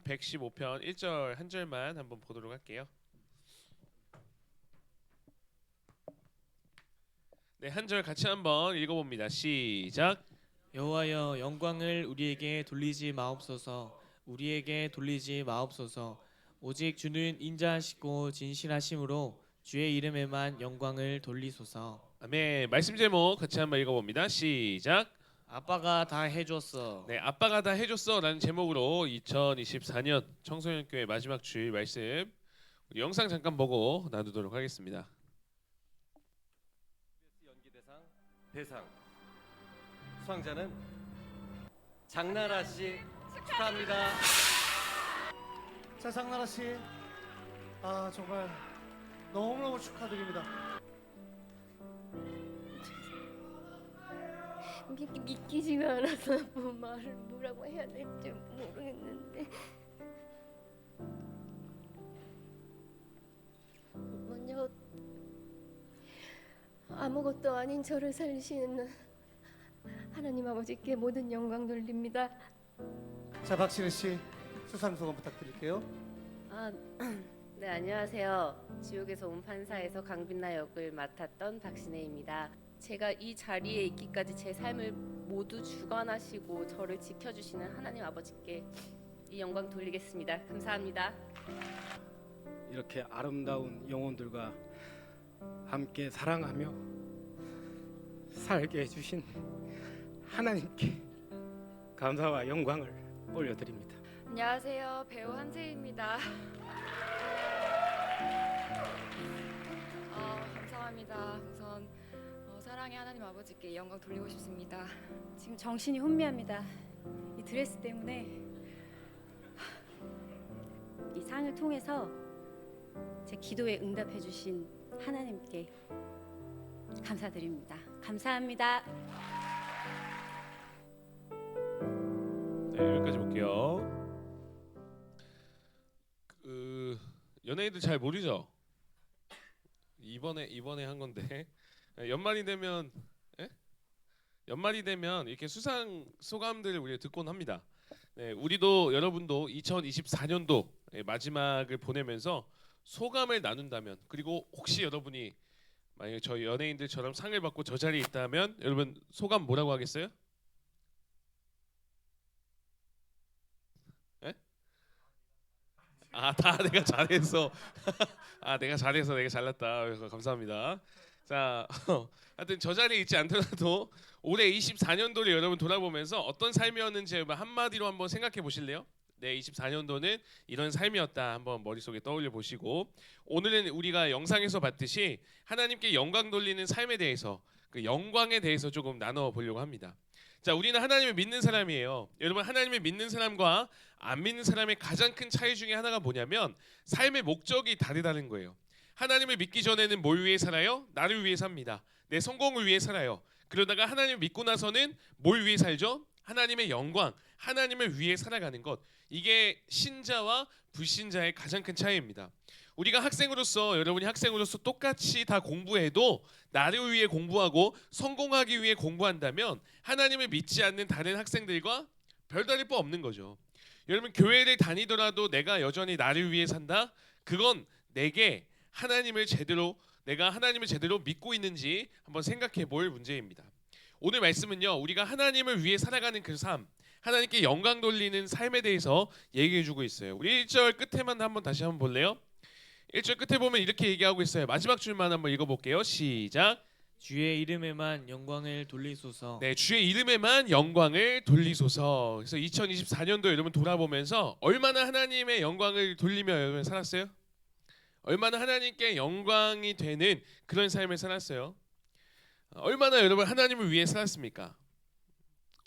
115편 1절 한 절만 한번 보도록 할게요. 네, 한 절 같이 한번 읽어봅니다. 시작. 여호와여 영광을 우리에게 돌리지 마옵소서. 우리에게 돌리지 마옵소서. 오직 주는 인자하시고 진실하심으로 주의 이름에만 영광을 돌리소서. 아멘. 말씀 제목 같이 한번 읽어봅니다. 시작. 아빠가 다 해줬어. 네, 아빠가 다 해줬어라는 제목으로 2024년 청소년교회 마지막 주일 말씀 우리 영상 잠깐 보고 나누도록 하겠습니다. 연기 대상 수상자는 장나라 씨 축하합니다. 자, 장나라 씨, 정말 너무너무 축하드립니다. 믿기지가 않아서 뭐 말을 뭐라고 해야 될지 모르겠는데, 먼저 아무것도 아닌 저를 살리시는 하나님 아버지께 모든 영광 돌립니다. 자, 박신혜 씨, 수상 소감 부탁드릴게요. 네, 안녕하세요. 지옥에서 온 판사에서 강빈나 역을 맡았던 박신혜입니다. 제가 이 자리에 있기까지 제 삶을 모두 주관하시고 저를 지켜주시는 하나님 아버지께 이 영광 돌리겠습니다. 감사합니다. 이렇게 아름다운 영혼들과 함께 사랑하며 살게 해주신 하나님께 감사와 영광을 올려드립니다. 안녕하세요. 배우 한세희입니다. 감사합니다. 우선 사랑의 하나님 아버지께 영광 돌리고 싶습니다. 지금 정신이 혼미합니다. 이 드레스 때문에. 이 상을 통해서 제 기도에 응답해 주신 하나님께 감사드립니다. 감사합니다. 네, 여기까지 볼게요. 연예인들 잘 모르죠? 이번에 한 건데 연말이 되면 이렇게 수상 소감들을 우리가 듣곤 합니다. 네, 우리도 여러분도 2024년도 마지막을 보내면서 소감을 나눈다면, 그리고 혹시 여러분이 만약에 저희 연예인들처럼 상을 받고 저 자리에 있다면 여러분 소감 뭐라고 하겠어요? 다 내가 잘했어. 내가 잘해서 내가 잘났다. 감사합니다. 자, 하여튼 저 자리에 있지 않더라도 올해 24년도를 여러분 돌아보면서 어떤 삶이었는지 한마디로 한번 생각해 보실래요? 네, 24년도는 이런 삶이었다. 한번 머릿속에 떠올려 보시고, 오늘은 우리가 영상에서 봤듯이 하나님께 영광 돌리는 삶에 대해서, 그 영광에 대해서 조금 나눠 보려고 합니다. 자, 우리는 하나님을 믿는 사람이에요. 여러분, 하나님을 믿는 사람과 안 믿는 사람의 가장 큰 차이 중에 하나가 뭐냐면 삶의 목적이 다르다는 거예요. 하나님을 믿기 전에는 뭘 위해 살아요? 나를 위해 삽니다. 내 성공을 위해 살아요. 그러다가 하나님을 믿고 나서는 뭘 위해 살죠? 하나님의 영광, 하나님을 위해 살아가는 것. 이게 신자와 불신자의 가장 큰 차이입니다. 우리가 학생으로서, 여러분이 학생으로서 똑같이 다 공부해도 나를 위해 공부하고 성공하기 위해 공부한다면 하나님을 믿지 않는 다른 학생들과 별다를 바 없는 거죠. 여러분, 교회를 다니더라도 내가 여전히 나를 위해 산다? 그건 내가 하나님을 제대로 믿고 있는지 한번 생각해 볼 문제입니다. 오늘 말씀은요, 우리가 하나님을 위해 살아가는 그 삶, 하나님께 영광 돌리는 삶에 대해서 얘기해 주고 있어요. 우리 1절 끝에만 한번 다시 한번 볼래요? 1절 끝에 보면 이렇게 얘기하고 있어요. 마지막 줄만 한번 읽어볼게요. 시작. 주의 이름에만 영광을 돌리소서. 네, 주의 이름에만 영광을 돌리소서. 그래서 2024년도 여러분 돌아보면서 얼마나 하나님의 영광을 돌리며 여러분 살았어요? 얼마나 하나님께 영광이 되는 그런 삶을 살았어요? 얼마나 여러분 하나님을 위해 살았습니까?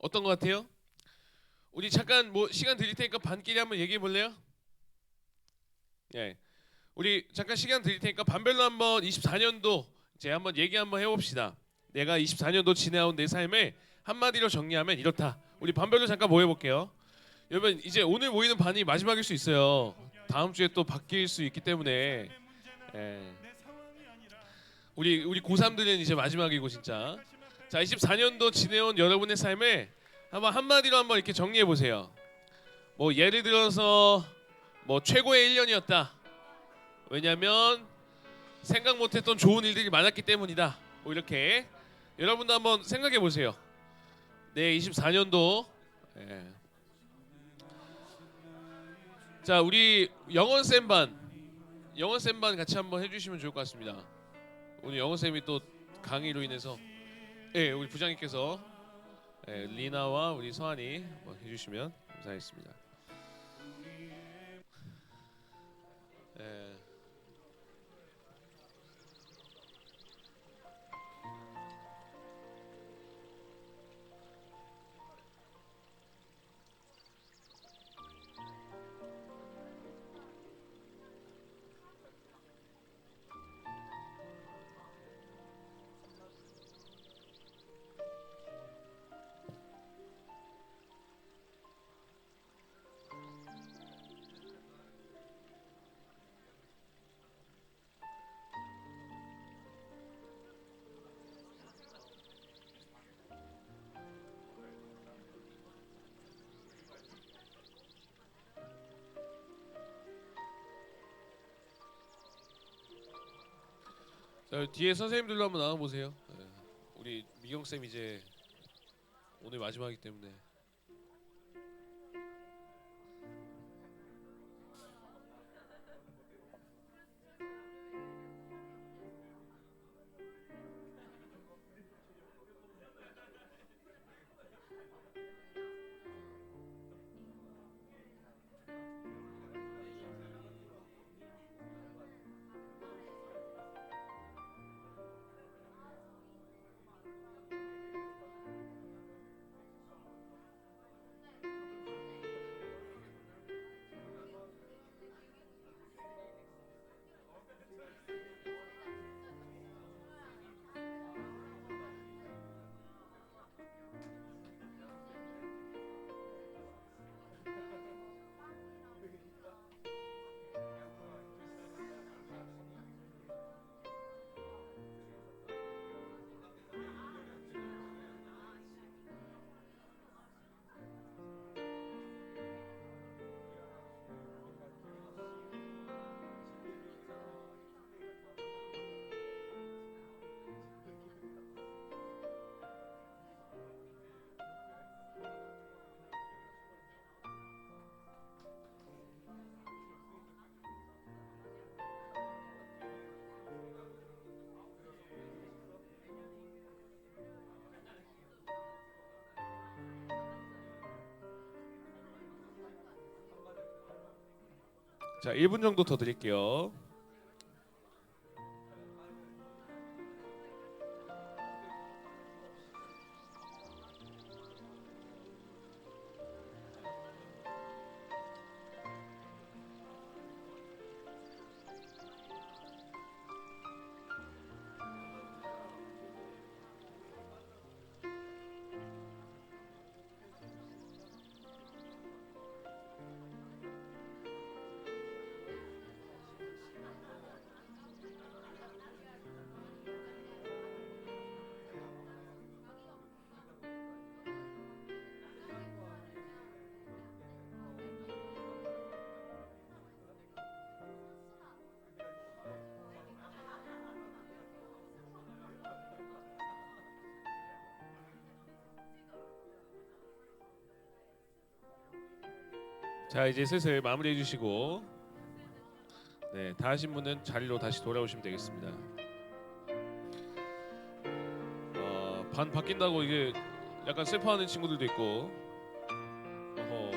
어떤 것 같아요? 우리 잠깐 시간 드릴 테니까 반끼리 한번 얘기해 볼래요? 예. 우리 잠깐 시간 드릴 테니까 반별로 한번 24년도 이제 한번 얘기 한번 해봅시다. 내가 24년도 지내온 내 삶을 한마디로 정리하면 이렇다. 우리 반별로 잠깐 모여볼게요. 여러분, 이제 오늘 모이는 반이 마지막일 수 있어요. 다음 주에 또 바뀔 수 있기 때문에 우리 고3들은 이제 마지막이고 진짜. 자, 24년도 지내온 여러분의 삶을 한번 한마디로 한번 이렇게 정리해 보세요. 뭐 예를 들어서 뭐 최고의 1년이었다. 왜냐면 생각 못했던 좋은 일들이 많았기 때문이다. 뭐 이렇게 여러분도 한번 생각해 보세요. 네, 24년도. 예. 자, 우리 영원 쌤반 같이 한번 해주시면 좋을 것 같습니다. 오늘 영원 쌤이 또 강의로 인해서, 예, 우리 부장님께서 예, 리나와 우리 서한이 뭐 해주시면 감사하겠습니다. 예. 자, 뒤에 선생님들로 한번 나와 보세요. 예. 우리 미경 쌤 이제 오늘 마지막이기 때문에. 자, 1분 정도 더 드릴게요. 자, 이제 슬슬 마무리해 주시고, 네, 다 하신 분은 자리로 다시 돌아오시면 되겠습니다. 반 바뀐다고 이게 약간 슬퍼하는 친구들도 있고. 어허.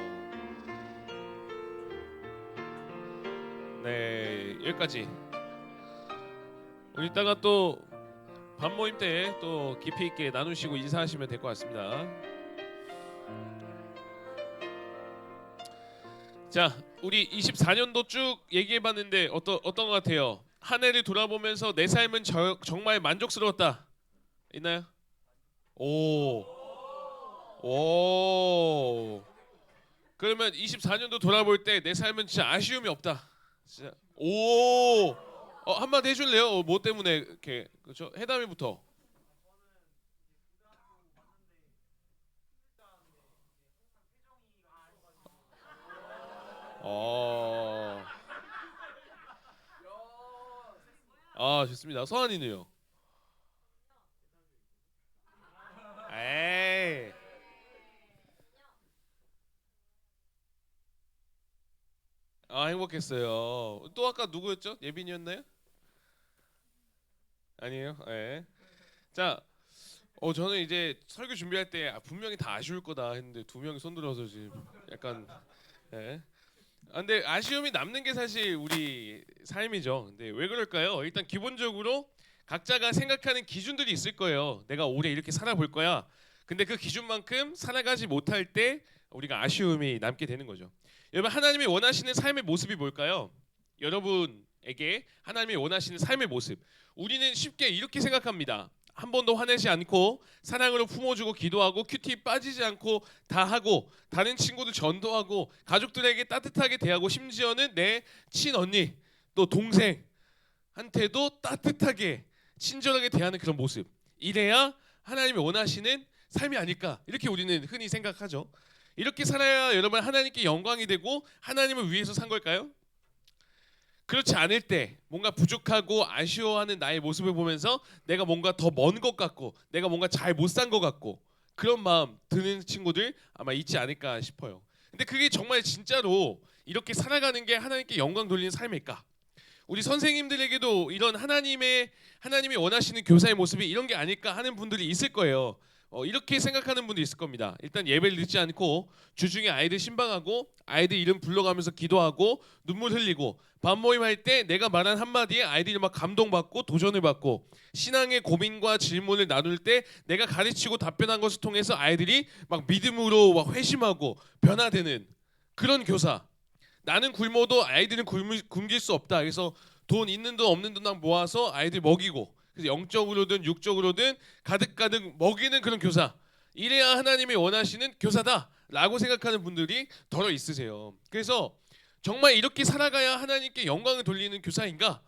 네, 여기까지. 우리 이따가 또 반 모임 때 또 깊이 있게 나누시고 인사하시면 될 것 같습니다. 자, 우리 24년도 쭉 얘기해봤는데 어떤 것 같아요? 한 해를 돌아보면서 내 삶은 정말 만족스러웠다. 있나요? 오. 그러면 24년도 돌아볼 때 내 삶은 진짜 아쉬움이 없다. 진짜. 오. 한마디 해줄래요? 뭐 때문에 이렇게 그렇죠? 해담이부터. 어. 좋습니다. 서한이는요? 에이. 행복했어요. 또 아까 누구였죠? 예빈이었나요? 아니에요. 예. 자, 저는 이제 설교 준비할 때 분명히 다 아쉬울 거다 했는데 두 명이 손 들어서 지금 약간 예. 근데 아쉬움이 남는 게 사실 우리 삶이죠. 근데 왜 그럴까요? 일단 기본적으로 각자가 생각하는 기준들이 있을 거예요. 내가 올해 이렇게 살아볼 거야. 근데 그 기준만큼 살아가지 못할 때 우리가 아쉬움이 남게 되는 거죠. 여러분, 하나님이 원하시는 삶의 모습이 뭘까요? 여러분에게 하나님이 원하시는 삶의 모습. 우리는 쉽게 이렇게 생각합니다. 한 번도 화내지 않고 사랑으로 품어주고 기도하고 큐티 빠지지 않고 다 하고 다른 친구들 전도하고 가족들에게 따뜻하게 대하고 심지어는 내 친언니 또 동생한테도 따뜻하게 친절하게 대하는 그런 모습. 이래야 하나님이 원하시는 삶이 아닐까, 이렇게 우리는 흔히 생각하죠. 이렇게 살아야 여러분 하나님께 영광이 되고 하나님을 위해서 산 걸까요? 그렇지 않을 때 뭔가 부족하고 아쉬워하는 나의 모습을 보면서 내가 뭔가 더 먼 것 같고 내가 뭔가 잘 못 산 것 같고 그런 마음 드는 친구들 아마 있지 않을까 싶어요. 근데 그게 정말 진짜로 이렇게 살아가는 게 하나님께 영광 돌리는 삶일까? 우리 선생님들에게도 이런 하나님이 원하시는 교사의 모습이 이런 게 아닐까 하는 분들이 있을 거예요. 이렇게 생각하는 분도 있을 겁니다. 일단 예배를 늦지 않고 주중에 아이들 신방하고 아이들 이름 불러가면서 기도하고 눈물 흘리고 밥 모임 할 때 내가 말한 한마디에 아이들이 막 감동받고 도전을 받고 신앙의 고민과 질문을 나눌 때 내가 가르치고 답변한 것을 통해서 아이들이 막 믿음으로 막 회심하고 변화되는 그런 교사. 나는 굶어도 아이들은 굶길 수 없다. 그래서 돈 있는 돈 없는 돈 모아서 아이들 먹이고 그래서 영적으로든 육적으로든 가득가득 먹이는 그런 교사. 이래야 하나님이 원하시는 교사다라고 생각하는 분들이 더러 있으세요. 그래서 정말 이렇게 살아가야 하나님께 영광을 돌리는 교사인가?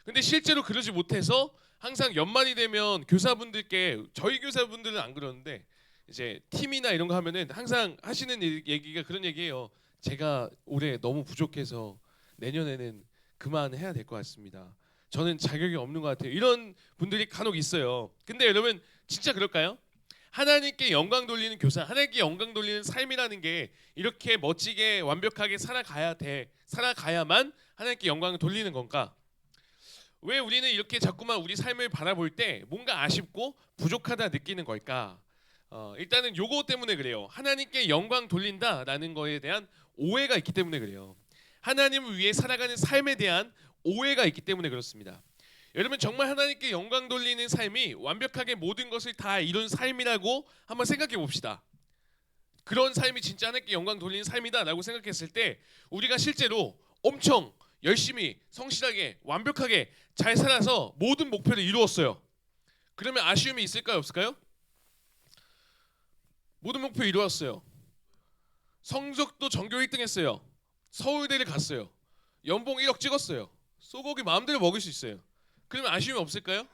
근데 실제로 그러지 못해서 항상 연말이 되면 교사분들께, 저희 교사분들은 안 그러는데 이제 팀이나 이런 거 하면은 항상 하시는 얘기가 그런 얘기예요. 제가 올해 너무 부족해서 내년에는 그만해야 될 것 같습니다. 저는 자격이 없는 것 같아요. 이런 분들이 간혹 있어요. 근데 여러분 진짜 그럴까요? 하나님께 영광 돌리는 교사, 하나님께 영광 돌리는 삶이라는 게 이렇게 멋지게 완벽하게 살아가야만 하나님께 영광을 돌리는 건가? 왜 우리는 이렇게 자꾸만 우리 삶을 바라볼 때 뭔가 아쉽고 부족하다 느끼는 걸까? 일단은 요거 때문에 그래요. 하나님께 영광 돌린다라는 거에 대한 오해가 있기 때문에 그래요. 하나님을 위해 살아가는 삶에 대한 오해가 있기 때문에 그렇습니다. 여러분 정말 하나님께 영광 돌리는 삶이 완벽하게 모든 것을 다 이룬 삶이라고 한번 생각해 봅시다. 그런 삶이 진짜 하나님께 영광 돌리는 삶이다라고 생각했을 때 우리가 실제로 엄청 열심히 성실하게 완벽하게 잘 살아서 모든 목표를 이루었어요. 그러면 아쉬움이 있을까요, 없을까요? 모든 목표 이루었어요. 성적도 전교 1등 했어요. 서울대를 갔어요. 연봉 1억 찍었어요. 소고기 마음대로 먹을 수 있어요. 그러면 아쉬움이 없을까요?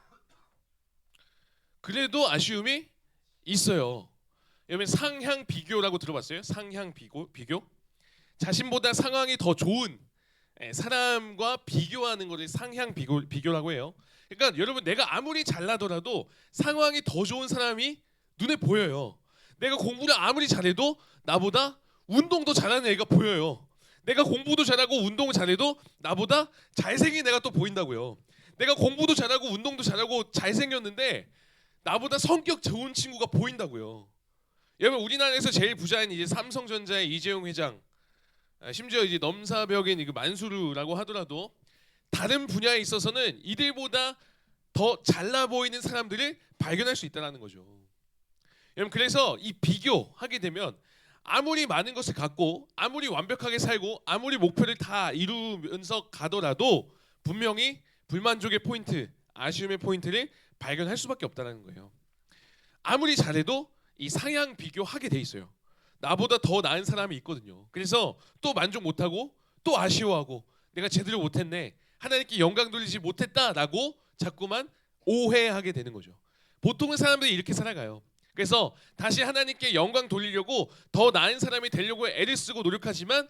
그래도 아쉬움이 있어요. 여러분 상향 비교라고 들어봤어요? 상향 비교? 자신보다 상황이 더 좋은 사람과 비교하는 것을 상향 비교라고 해요. 그러니까 여러분 내가 아무리 잘나더라도 상황이 더 좋은 사람이 눈에 보여요. 내가 공부를 아무리 잘해도 나보다 운동도 잘하는 애가 보여요. 내가 공부도 잘하고 운동을 잘해도 나보다 잘생긴 애가 또 보인다고요. 내가 공부도 잘하고 운동도 잘하고 잘생겼는데 나보다 성격 좋은 친구가 보인다고요. 여러분 우리나라에서 제일 부자인 이제 삼성전자의 이재용 회장, 심지어 이제 넘사벽인 그 만수르라고 하더라도 다른 분야에 있어서는 이들보다 더 잘나 보이는 사람들을 발견할 수 있다는 거죠. 여러분 그래서 이 비교하게 되면 아무리 많은 것을 갖고 아무리 완벽하게 살고 아무리 목표를 다 이루면서 가더라도 분명히 불만족의 포인트, 아쉬움의 포인트를 발견할 수밖에 없다는 거예요. 아무리 잘해도 이 상향 비교하게 돼 있어요. 나보다 더 나은 사람이 있거든요. 그래서 또 만족 못하고 또 아쉬워하고 내가 제대로 못했네, 하나님께 영광 돌리지 못했다라고 자꾸만 오해하게 되는 거죠. 보통은 사람들이 이렇게 살아가요. 그래서 다시 하나님께 영광 돌리려고 더 나은 사람이 되려고 애를 쓰고 노력하지만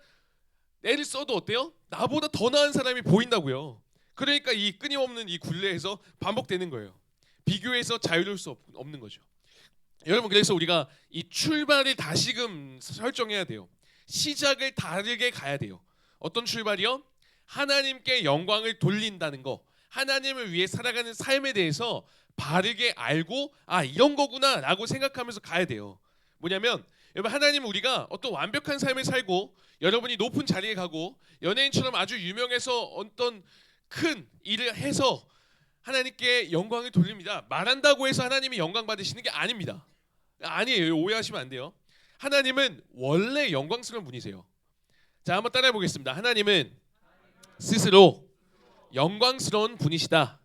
애를 써도 어때요? 나보다 더 나은 사람이 보인다고요. 그러니까 이 끊임없는 이 굴레에서 반복되는 거예요. 비교해서 자유로울 수 없는 거죠. 여러분, 그래서 우리가 이 출발을 다시금 설정해야 돼요. 시작을 다르게 가야 돼요. 어떤 출발이요? 하나님께 영광을 돌린다는 거, 하나님을 위해 살아가는 삶에 대해서 바르게 알고 이런 거구나 라고 생각하면서 가야 돼요. 뭐냐면 여러분, 하나님은 우리가 어떤 완벽한 삶을 살고 여러분이 높은 자리에 가고 연예인처럼 아주 유명해서 어떤 큰 일을 해서 하나님께 영광을 돌립니다. 말한다고 해서 하나님이 영광 받으시는 게 아닙니다. 아니에요. 오해하시면 안 돼요. 하나님은 원래 영광스러운 분이세요. 자, 한번 따라해 보겠습니다. 하나님은 스스로 영광스러운 분이시다.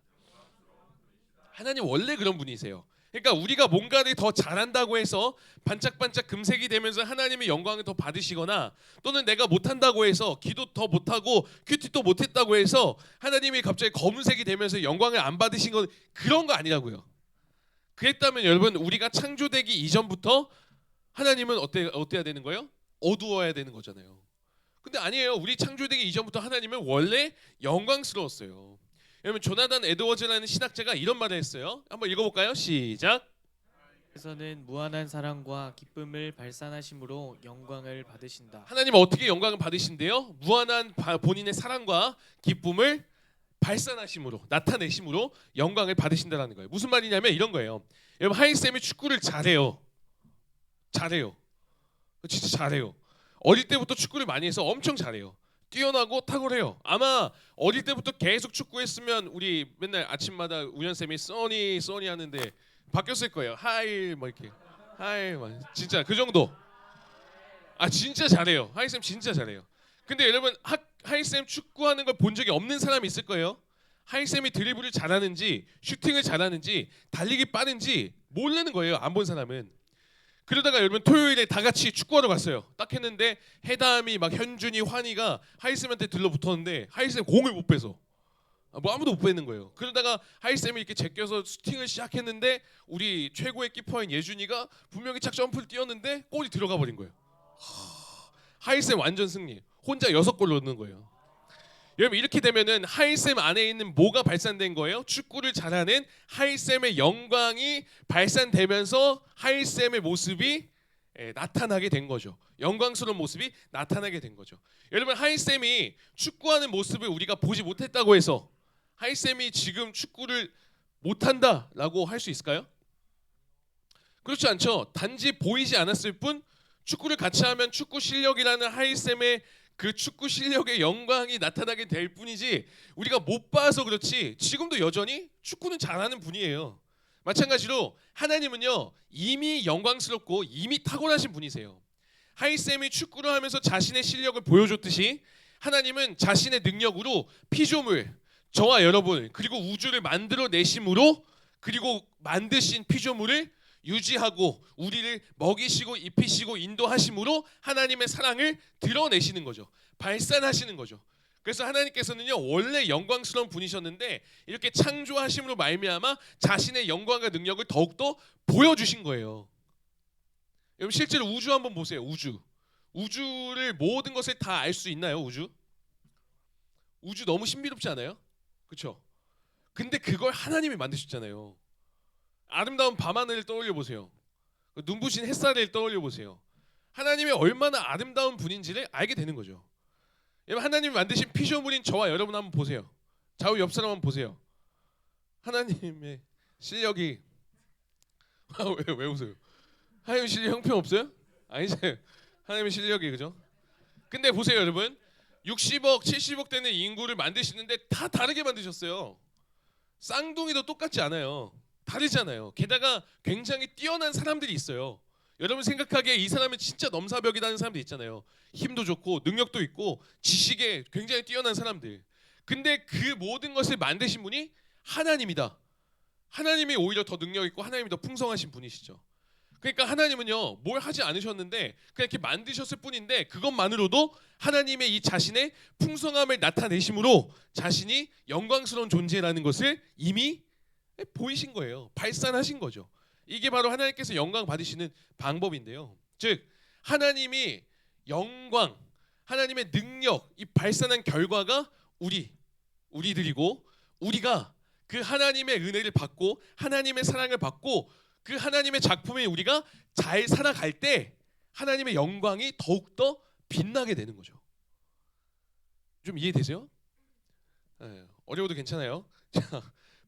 하나님 원래 그런 분이세요. 그러니까 우리가 뭔가를 더 잘한다고 해서 반짝반짝 금색이 되면서 하나님의 영광을 더 받으시거나, 또는 내가 못한다고 해서 기도 더 못하고 큐티도 못했다고 해서 하나님이 갑자기 검은색이 되면서 영광을 안 받으신 건 그런 거 아니라고요. 그랬다면 여러분, 우리가 창조되기 이전부터 하나님은 어때야 되는 거예요? 어두워야 되는 거잖아요. 근데 아니에요. 우리 창조되기 이전부터 하나님은 원래 영광스러웠어요. 여러분, 조나단 에드워즈라는 신학자가 이런 말을 했어요. 한번 읽어볼까요? 시작. 그래서는 무한한 사랑과 기쁨을 발산하심으로 영광을 받으신다. 하나님은 어떻게 영광을 받으신대요? 무한한 본인의 사랑과 기쁨을 발산하심으로, 나타내심으로 영광을 받으신다는 거예요. 무슨 말이냐면 이런 거예요. 여러분, 하인쌤이 축구를 잘해요. 진짜 잘해요. 어릴 때부터 축구를 많이 해서 엄청 잘해요. 뛰어나고 탁월해요. 아마 어릴 때부터 계속 축구했으면 우리 맨날 아침마다 우연쌤이 써니 하는데 바뀌었을 거예요. 하이 뭐 이렇게 하이 뭐 진짜 그 정도. 진짜 잘해요. 하이쌤 진짜 잘해요. 근데 여러분, 하이쌤 축구하는 걸 본 적이 없는 사람이 있을 거예요. 하이쌤이 드리블을 잘하는지 슈팅을 잘하는지 달리기 빠른지 모르는 거예요. 안 본 사람은. 그러다가 여러분, 토요일에 다 같이 축구하러 갔어요. 딱 했는데 해담이 막 현준이, 환희가 하이쌤한테 들러붙었는데 하이쌤 공을 못 빼서 아무도 못 빼는 거예요. 그러다가 하이쌤이 이렇게 제껴서 슈팅을 시작했는데 우리 최고의 키퍼인 예준이가 분명히 착 점프를 뛰었는데 골이 들어가 버린 거예요. 하이쌤 완전 승리. 혼자 6골 넣는 거예요. 여러분, 이렇게 되면은 하이쌤 안에 있는 뭐가 발산된 거예요? 축구를 잘하는 하이쌤의 영광이 발산되면서 하이쌤의 모습이 나타나게 된 거죠. 영광스러운 모습이 나타나게 된 거죠. 여러분, 하이쌤이 축구하는 모습을 우리가 보지 못했다고 해서 하이쌤이 지금 축구를 못한다라고 할 수 있을까요? 그렇지 않죠. 단지 보이지 않았을 뿐 축구를 같이 하면 축구 실력이라는 하이쌤의 그 축구 실력의 영광이 나타나게 될 뿐이지, 우리가 못 봐서 그렇지 지금도 여전히 축구는 잘하는 분이에요. 마찬가지로 하나님은요, 이미 영광스럽고 이미 탁월하신 분이세요. 하이쌤이 축구를 하면서 자신의 실력을 보여줬듯이 하나님은 자신의 능력으로 피조물, 저와 여러분, 그리고 우주를 만들어내심으로, 그리고 만드신 피조물을 유지하고 우리를 먹이시고 입히시고 인도하심으로 하나님의 사랑을 드러내시는 거죠. 발산하시는 거죠. 그래서 하나님께서는요, 원래 영광스러운 분이셨는데 이렇게 창조하심으로 말미암아 자신의 영광과 능력을 더욱더 보여주신 거예요. 여러분, 실제로 우주 한번 보세요. 우주를 모든 것을 다 알 수 있나요? 우주 너무 신비롭지 않아요? 그렇죠? 근데 그걸 하나님이 만드셨잖아요. 아름다운 밤하늘을 떠올려 보세요. 눈부신 햇살을 떠올려 보세요. 하나님이 얼마나 아름다운 분인지를 알게 되는 거죠. 여러분, 하나님이 만드신 피조물인 저와 여러분 한번 보세요. 좌우 옆 사람 한번 보세요. 하나님의 실력이 왜 웃어요? 하나님 실력 형편없어요? 아니죠. 하나님의 실력이, 그죠? 근데 보세요, 여러분. 60억, 70억 되는 인구를 만드시는데 다 다르게 만드셨어요. 쌍둥이도 똑같지 않아요. 다르잖아요. 게다가 굉장히 뛰어난 사람들이 있어요. 여러분 생각하기에 이 사람은 진짜 넘사벽이라는 사람들 있잖아요. 힘도 좋고 능력도 있고 지식에 굉장히 뛰어난 사람들. 근데 그 모든 것을 만드신 분이 하나님이다. 하나님이 오히려 더 능력 있고 하나님이 더 풍성하신 분이시죠. 그러니까 하나님은요, 뭘 하지 않으셨는데 그냥 이렇게 만드셨을 뿐인데 그것만으로도 하나님의 이 자신의 풍성함을 나타내심으로 자신이 영광스러운 존재라는 것을 이미 보이신 거예요. 발산하신 거죠. 이게 바로 하나님께서 영광 받으시는 방법인데요. 즉 하나님이 영광, 하나님의 능력, 이 발산한 결과가 우리들이고 우리가 그 하나님의 은혜를 받고 하나님의 사랑을 받고 그 하나님의 작품에 우리가 잘 살아갈 때 하나님의 영광이 더욱더 빛나게 되는 거죠. 좀 이해되세요? 네, 어려워도 괜찮아요. 자,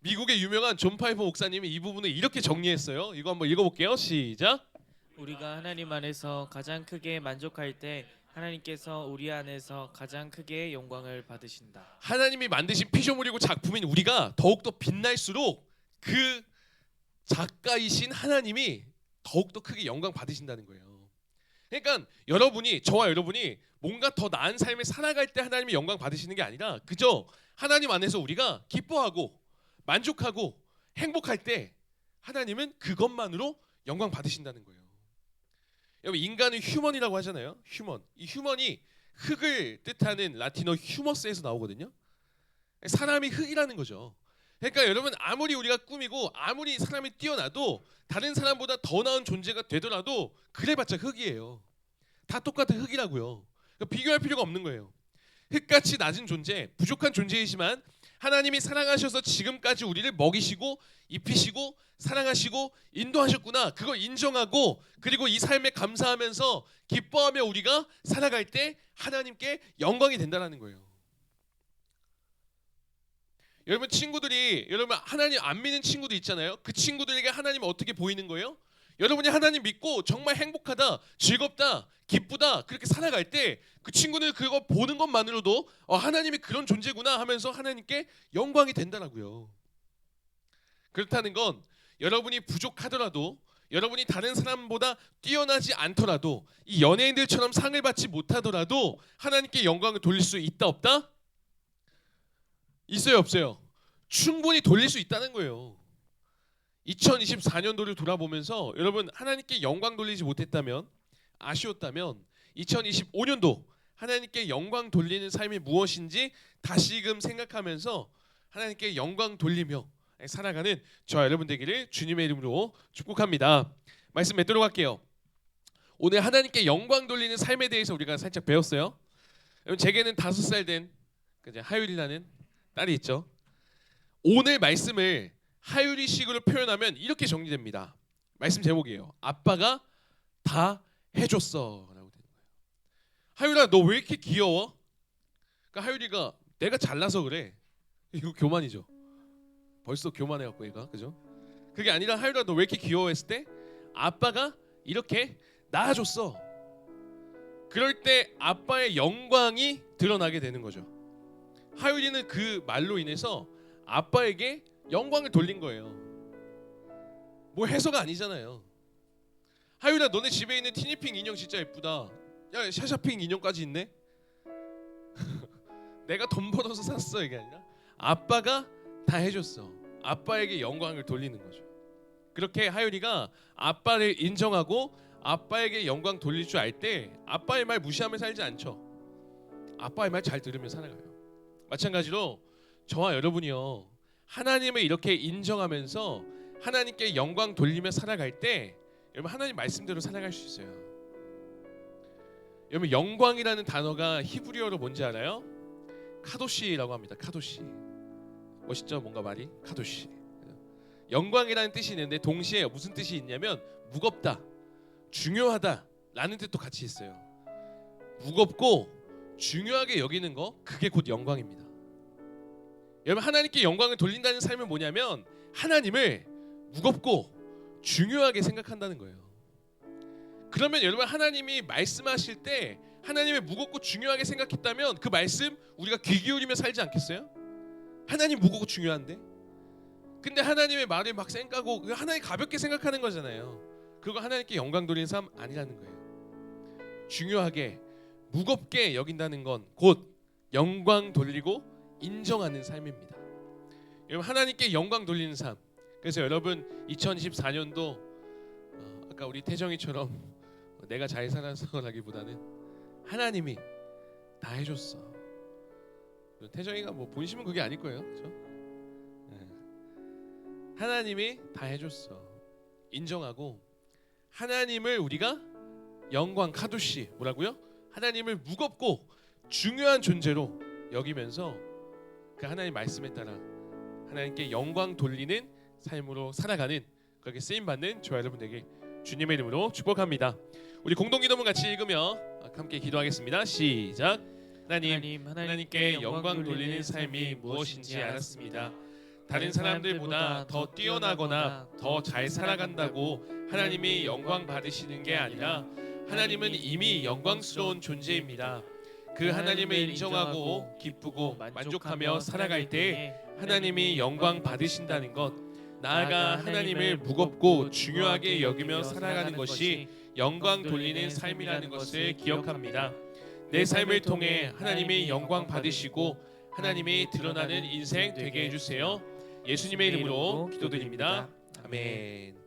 미국의 유명한 존 파이퍼 목사님이 이 부분을 이렇게 정리했어요. 이거 한번 읽어볼게요. 시작. 우리가 하나님 안에서 가장 크게 만족할 때 하나님께서 우리 안에서 가장 크게 영광을 받으신다. 하나님이 만드신 피조물이고 작품인 우리가 더욱더 빛날수록 그 작가이신 하나님이 더욱더 크게 영광 받으신다는 거예요. 그러니까 저와 여러분이 뭔가 더 나은 삶을 살아갈 때 하나님이 영광 받으시는 게 아니라 그저 하나님 안에서 우리가 기뻐하고 만족하고 행복할 때 하나님은 그것만으로 영광 받으신다는 거예요. 여러분, 인간은 휴먼이라고 하잖아요. 휴먼. 이 휴먼이 흙을 뜻하는 라틴어 휴머스에서 나오거든요. 사람이 흙이라는 거죠. 그러니까 여러분, 아무리 우리가 꾸미고 아무리 사람이 뛰어나도 다른 사람보다 더 나은 존재가 되더라도 그래봤자 흙이에요. 다 똑같은 흙이라고요. 그러니까 비교할 필요가 없는 거예요. 흙같이 낮은 존재, 부족한 존재이지만 하나님이 사랑하셔서 지금까지 우리를 먹이시고 입히시고 사랑하시고 인도하셨구나. 그걸 인정하고 그리고 이 삶에 감사하면서 기뻐하며 우리가 살아갈 때 하나님께 영광이 된다는 거예요. 여러분, 여러분 하나님 안 믿는 친구도 있잖아요. 그 친구들에게 하나님은 어떻게 보이는 거예요? 여러분이 하나님 믿고 정말 행복하다, 즐겁다, 기쁘다 그렇게 살아갈 때 그 친구는 그거 보는 것만으로도 하나님이 그런 존재구나 하면서 하나님께 영광이 된다라고요. 그렇다는 건 여러분이 부족하더라도 여러분이 다른 사람보다 뛰어나지 않더라도 이 연예인들처럼 상을 받지 못하더라도 하나님께 영광을 돌릴 수 있다 없다? 있어요 없어요? 충분히 돌릴 수 있다는 거예요. 2024년도를 돌아보면서 여러분 하나님께 영광 돌리지 못했다면 아쉬웠다면 2025년도 하나님께 영광 돌리는 삶이 무엇인지 다시금 생각하면서 하나님께 영광 돌리며 살아가는 저와 여러분 되기를 주님의 이름으로 축복합니다. 말씀 맺도록 할게요. 오늘 하나님께 영광 돌리는 삶에 대해서 우리가 살짝 배웠어요. 여러분, 제게는 5살 된 하율이라는 딸이 있죠. 오늘 말씀을 하율이식으로 표현하면 이렇게 정리됩니다. 말씀 제목이에요. 아빠가 다 해줬어 라고 되는 거예요. 하율아, 너 왜 이렇게 귀여워? 그러니까 하율이가 내가 잘나서 그래. 이거 교만이죠. 벌써 교만해갖고 얘가, 그죠? 그게 아니라 하율아, 너 왜 이렇게 귀여워 했을 때 아빠가 이렇게 낳아줬어. 그럴 때 아빠의 영광이 드러나게 되는 거죠. 하율이는 그 말로 인해서 아빠에게 영광을 돌린 거예요. 뭐 해서가 아니잖아요. 하율아, 너네 집에 있는 티니핑 인형 진짜 예쁘다. 야, 샤샤핑 인형까지 있네. 내가 돈 벌어서 샀어. 이게 아니라 아빠가 다 해줬어. 아빠에게 영광을 돌리는 거죠. 그렇게 하율이가 아빠를 인정하고 아빠에게 영광 돌릴 줄 알 때 아빠의 말 무시하며 살지 않죠. 아빠의 말 잘 들으며 살아가요. 마찬가지로 저와 여러분이요, 하나님을 이렇게 인정하면서 하나님께 영광 돌리며 살아갈 때 여러분 하나님 말씀대로 살아갈 수 있어요. 여러분, 영광이라는 단어가 히브리어로 뭔지 알아요? 카도시라고 합니다. 카도시. 멋있죠? 뭔가 말이 카도시. 영광이라는 뜻이 있는데 동시에 무슨 뜻이 있냐면 무겁다, 중요하다 라는 뜻도 같이 있어요. 무겁고 중요하게 여기는 거, 그게 곧 영광입니다. 여러분, 하나님께 영광을 돌린다는 삶은 뭐냐면 하나님을 무겁고 중요하게 생각한다는 거예요. 그러면 여러분, 하나님이 말씀하실 때 하나님을 무겁고 중요하게 생각했다면 그 말씀 우리가 귀 기울이며 살지 않겠어요? 하나님 무겁고 중요한데? 근데 하나님의 말을 막 쌩까고 하나님 가볍게 생각하는 거잖아요. 그거 하나님께 영광 돌리는 삶 아니라는 거예요. 중요하게 무겁게 여긴다는 건 곧 영광 돌리고 인정하는 삶입니다. 여러분, 하나님께 영광 돌리는 삶. 그래서 여러분 2024년도 아까 우리 태정이처럼 내가 잘 살아서라기보다는 하나님이 다 해줬어. 태정이가 뭐 본심은 그게 아닐 거예요, 그렇죠? 하나님이 다 해줬어. 인정하고 하나님을 우리가 영광 카도시 뭐라고요? 하나님을 무겁고 중요한 존재로 여기면서 그 하나님 말씀에 따라 하나님께 영광 돌리는 삶으로 살아가는 그렇게 쓰임 받는 저와 여러분에게 주님의 이름으로 축복합니다. 우리 공동기도문 같이 읽으며 함께 기도하겠습니다. 시작. 하나님께 영광 돌리는 삶이 무엇인지 알았습니다. 다른 사람들보다 더 뛰어나거나 더 잘 살아간다고 하나님이 영광 받으시는 게 아니라 하나님은 이미 영광스러운 존재입니다. 그 하나님을 인정하고 기쁘고 만족하며 살아갈 때 하나님이 영광 받으신다는 것, 나아가 하나님을 무겁고 중요하게 여기며 살아가는 것이 영광 돌리는 삶이라는 것을 기억합니다. 내 삶을 통해 하나님이 영광 받으시고 하나님이 드러나는 인생 되게 해주세요. 예수님의 이름으로 기도드립니다. 아멘.